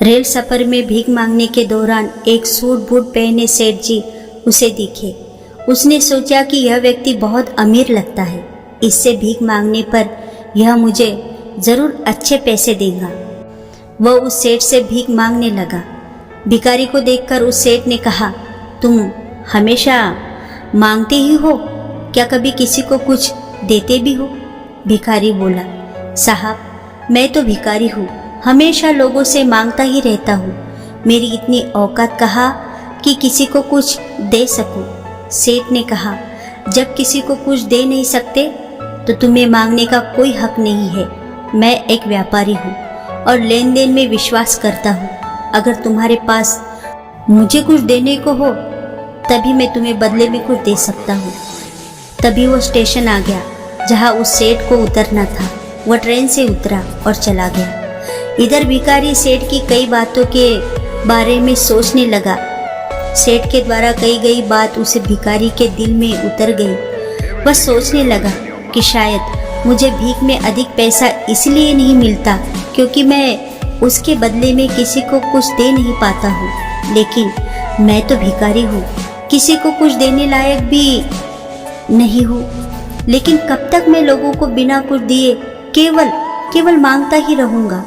Rail सफर में भीख मांगने के दौरान एक सूट बूट पहने सेठ जी उसे दिखे। उसने सोचा कि यह व्यक्ति बहुत अमीर लगता है, इससे भीख मांगने पर यह मुझे ज़रूर अच्छे पैसे देगा। वह उस सेठ से भीख मांगने लगा। भिखारी को देखकर उस सेठ ने कहा, तुम हमेशा मांगते ही हो क्या, कभी किसी को कुछ देते भी हो? भिखारी बोला, साहब मैं तो भिखारी हूँ, हमेशा लोगों से मांगता ही रहता हूँ। मेरी इतनी औकात कहाँ कि किसी को कुछ दे सकूं। सेठ ने कहा, जब किसी को कुछ दे नहीं सकते तो तुम्हें मांगने का कोई हक नहीं है। मैं एक व्यापारी हूँ और लेन देन में विश्वास करता हूँ। अगर तुम्हारे पास मुझे कुछ देने को हो तभी मैं तुम्हें बदले में कुछ दे सकता हूँ। तभी वो स्टेशन आ गया जहाँ उस सेठ को उतरना था। वह ट्रेन से उतरा और चला गया। इधर भिखारी सेठ की कई बातों के बारे में सोचने लगा। सेठ के द्वारा कही गई बात उसे भिखारी के दिल में उतर गई। वह सोचने लगा कि शायद मुझे भीख में अधिक पैसा इसलिए नहीं मिलता क्योंकि मैं उसके बदले में किसी को कुछ दे नहीं पाता हूँ। लेकिन मैं तो भिखारी हूँ, किसी को कुछ देने लायक भी नहीं हूँ। लेकिन कब तक मैं लोगों को बिना कुछ दिए केवल मांगता ही रहूँगा।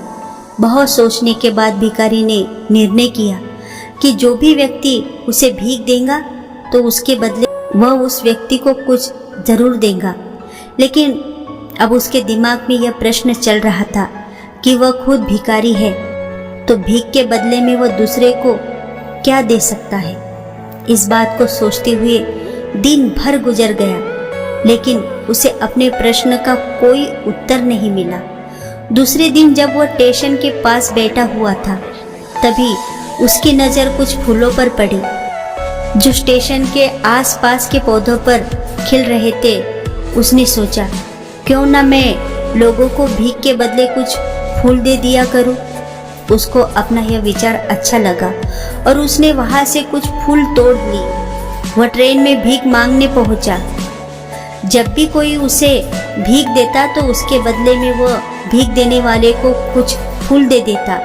बहुत सोचने के बाद भिखारी ने निर्णय किया कि जो भी व्यक्ति उसे भीख देगा तो उसके बदले वह उस व्यक्ति को कुछ जरूर देगा। लेकिन अब उसके दिमाग में यह प्रश्न चल रहा था कि वह खुद भिखारी है तो भीख के बदले में वह दूसरे को क्या दे सकता है। इस बात को सोचते हुए दिन भर गुजर गया, लेकिन उसे अपने प्रश्न का कोई उत्तर नहीं मिला। दूसरे दिन जब वह स्टेशन के पास बैठा हुआ था तभी उसकी नज़र कुछ फूलों पर पड़ी जो स्टेशन के आसपास के पौधों पर खिल रहे थे। उसने सोचा, क्यों ना मैं लोगों को भीख के बदले कुछ फूल दे दिया करूं। उसको अपना यह विचार अच्छा लगा और उसने वहां से कुछ फूल तोड़ ली। वह ट्रेन में भीख मांगने पहुंचा। जब भी कोई उसे भीख देता तो उसके बदले में वह भीख देने वाले को कुछ फूल दे देता।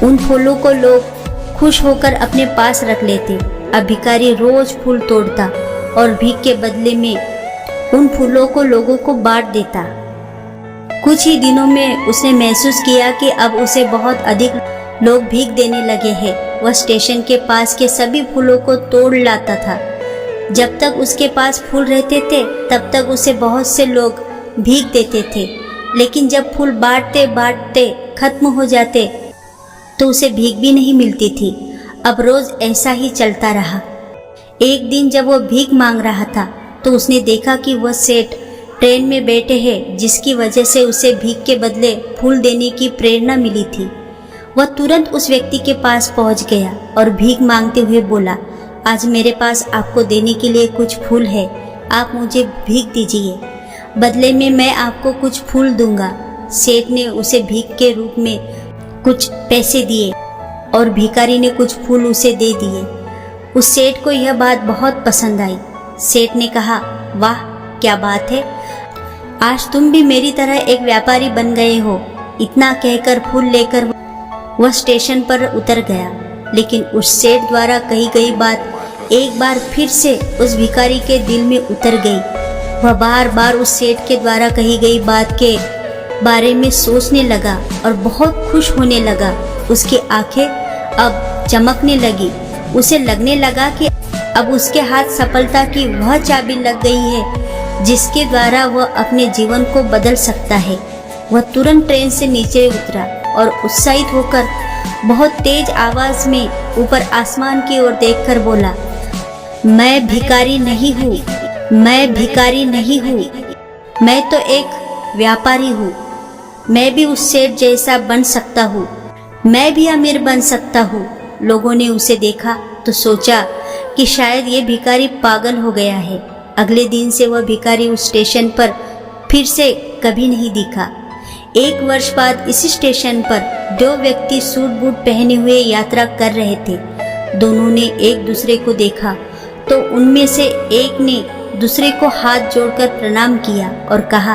उन फूलों को लोग खुश होकर अपने पास रख लेते। अब भिखारी रोज फूल तोड़ता और भीख के बदले में उन फूलों को लोगों को बांट देता। कुछ ही दिनों में उसने महसूस किया कि अब उसे बहुत अधिक लोग भीख देने लगे हैं। वह स्टेशन के पास के सभी फूलों को तोड़ लाता था। जब तक उसके पास फूल रहते थे तब तक उसे बहुत से लोग भीख देते थे, लेकिन जब फूल बांटते बांटते खत्म हो जाते तो उसे भीख भी नहीं मिलती थी। अब रोज ऐसा ही चलता रहा। एक दिन जब वह भीख मांग रहा था तो उसने देखा कि वह सेठ ट्रेन में बैठे हैं, जिसकी वजह से उसे भीख के बदले फूल देने की प्रेरणा मिली थी। वह तुरंत उस व्यक्ति के पास पहुंच गया और भीख मांगते हुए बोला, आज मेरे पास आपको देने के लिए कुछ फूल है, आप मुझे भीख दीजिए, बदले में मैं आपको कुछ फूल दूंगा। सेठ ने उसे भीख के रूप में कुछ पैसे दिए और भिखारी ने कुछ फूल उसे दे दिए। उस सेठ को यह बात बहुत पसंद आई। सेठ ने कहा, वाह क्या बात है, आज तुम भी मेरी तरह एक व्यापारी बन गए हो। इतना कहकर फूल लेकर वह स्टेशन पर उतर गया। लेकिन उस सेठ द्वारा कही गई बात एक बार फिर से उस भिखारी के दिल में उतर गई। वह बार बार उस सेठ के द्वारा कही गई बात के बारे में सोचने लगा और बहुत खुश होने लगा। उसकी आंखें अब चमकने लगी। उसे लगने लगा कि अब उसके हाथ सफलता की वह चाबी लग गई है जिसके द्वारा वह अपने जीवन को बदल सकता है। वह तुरंत ट्रेन से नीचे उतरा और उत्साहित होकर बहुत तेज आवाज में ऊपर आसमान की ओर देखकर बोला, मैं भिखारी नहीं हूँ, मैं भिखारी नहीं हूँ, मैं तो एक व्यापारी हूँ। मैं भी उस सेठ जैसा बन सकता हूँ, मैं भी अमीर बन सकता हूँ। लोगों ने उसे देखा तो सोचा कि शायद ये भिखारी पागल हो गया है। अगले दिन से वह भिखारी उस स्टेशन पर फिर से कभी नहीं दिखा। एक वर्ष बाद इसी स्टेशन पर दो व्यक्ति सूट बूट पहने हुए यात्रा कर रहे थे। दोनों ने एक दूसरे को देखा तो उनमें से एक ने दूसरे को हाथ जोड़कर प्रणाम किया और कहा,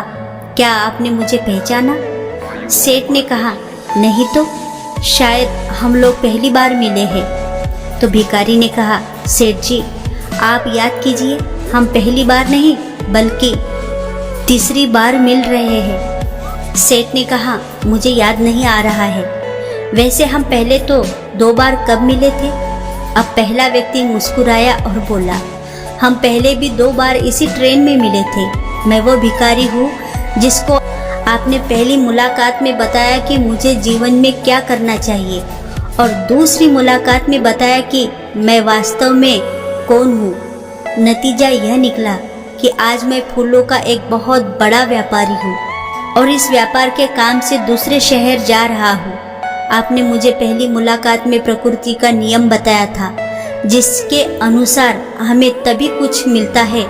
क्या आपने मुझे पहचाना? सेठ ने कहा, नहीं तो, शायद हम लोग पहली बार मिले हैं। तो भिखारी ने कहा, सेठ जी आप याद कीजिए, हम पहली बार नहीं बल्कि तीसरी बार मिल रहे हैं। सेठ ने कहा, मुझे याद नहीं आ रहा है। वैसे हम पहले तो 2 बार कब मिले थे? अब पहला व्यक्ति मुस्कुराया और बोला, हम पहले भी 2 बार इसी ट्रेन में मिले थे। मैं वो भिखारी हूँ जिसको आपने पहली मुलाकात में बताया कि मुझे जीवन में क्या करना चाहिए, और दूसरी मुलाकात में बताया कि मैं वास्तव में कौन हूँ। नतीजा यह निकला कि आज मैं फूलों का एक बहुत बड़ा व्यापारी हूँ और इस व्यापार के काम से दूसरे शहर जा रहा हूँ। आपने मुझे पहली मुलाकात में प्रकृति का नियम बताया था, जिसके अनुसार हमें तभी कुछ मिलता है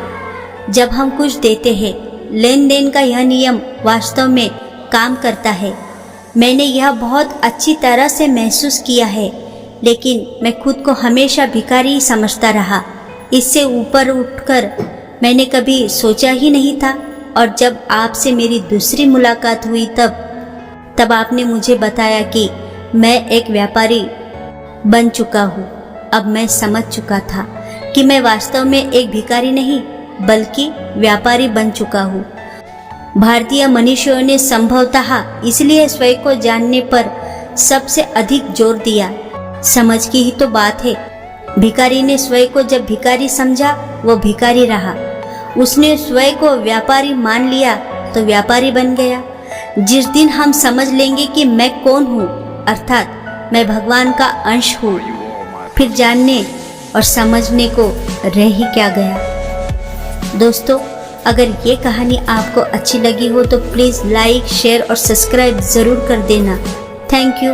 जब हम कुछ देते हैं। लेन देन का यह नियम वास्तव में काम करता है। मैंने यह बहुत अच्छी तरह से महसूस किया है, लेकिन मैं खुद को हमेशा भिखारी ही समझता रहा। इससे ऊपर उठकर मैंने कभी सोचा ही नहीं था, और जब आपसे मेरी दूसरी मुलाकात हुई तब आपने मुझे बताया कि मैं एक व्यापारी बन चुका हूँ। अब मैं समझ चुका था कि मैं वास्तव में एक भिखारी नहीं बल्कि व्यापारी बन चुका हूँ। भारतीय मनीषियों ने संभवतः इसलिए स्वयं को जानने पर सबसे अधिक जोर दिया। समझ की ही तो बात है। भिखारी ने स्वयं को जब भिखारी समझा, वो भिखारी रहा। उसने स्वयं को व्यापारी मान लिया तो व्यापारी बन गया। जिस दिन हम समझ लेंगे कि मैं कौन हूँ, अर्थात मैं भगवान का अंश हूँ, फिर जानने और समझने को रह ही क्या गया। दोस्तों, अगर ये कहानी आपको अच्छी लगी हो तो प्लीज़ लाइक, शेयर और सब्सक्राइब ज़रूर कर देना। Thank you.